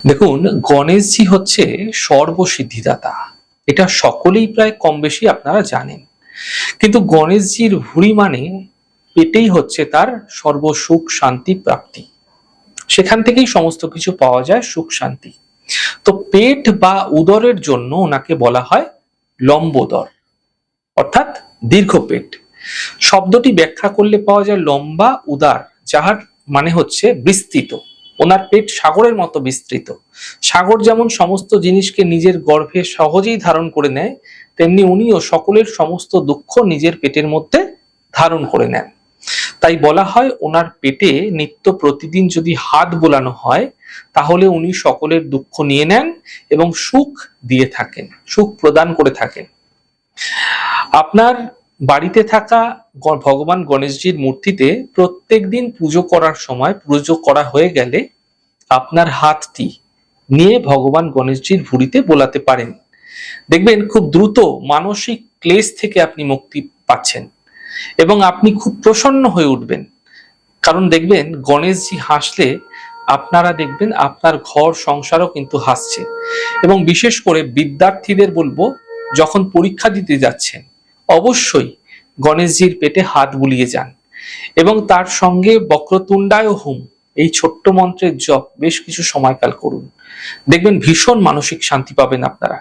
দেখুন, গণেশজি হচ্ছে সর্বসিদ্ধিদাতা। এটা সকলেই প্রায় কম বেশি আপনারা জানেন। কিন্তু গণেশজির ভুঁড়ি মানে পেটেই হচ্ছে তার সর্বসুখ শান্তি প্রাপ্তি। সেখান থেকেই সমস্ত কিছু পাওয়া যায়, সুখ শান্তি। তো পেট বা উদরের জন্য ওনাকে বলা হয় লম্বোদর, অর্থাৎ দীর্ঘ পেট। শব্দটি ব্যাখ্যা করলে পাওয়া যায় লম্বা উদার, যাহার মানে হচ্ছে বিস্তৃত। ওনার পেট সাগরের মতো বিস্তৃত। সাগর যেমন সমস্ত জিনিসকে নিজের গর্ভে সহজেই ধারণ করে নেয়, তেমনি উনিও সকলের সমস্ত দুঃখ নিজের পেটের মধ্যে ধারণ করে নেন। তাই বলা হয় ওনার পেটে নিত্য প্রতিদিন যদি হাত বোলানো হয়, তাহলে উনি সকলের দুঃখ নিয়ে নেন এবং সুখ দিয়ে থাকেন, সুখ প্রদান করে থাকেন। আপনার বাড়িতে থাকা ভগবান গণেশজির মূর্তিতে প্রত্যেকদিন পুজো করার সময়, পুজো করা হয়ে গেলে আপনার হাতটি নিয়ে ভগবান গণেশজির ভুঁড়িতে বোলাতে পারেন। দেখবেন খুব দ্রুত মানসিক ক্লেশ থেকে আপনি মুক্তি পাচ্ছেন এবং আপনি খুব প্রসন্ন হয়ে উঠবেন। কারণ দেখবেন গণেশজি হাসলে আপনারা দেখবেন আপনার ঘর সংসারও কিন্তু হাসছে। এবং বিশেষ করে বিদ্যার্থীদের বলবো, যখন পরীক্ষা দিতে যাচ্ছেন অবশ্যই গণেশজির পেটে হাত বুলিয়ে যান এবং তার সঙ্গে বক্রতুণ্ডায় হুম এই ছোট্ট মন্ত্রের জপ বেশ কিছু সময়কাল করুন। দেখবেন ভীষণ মানসিক শান্তি পাবেন আপনারা।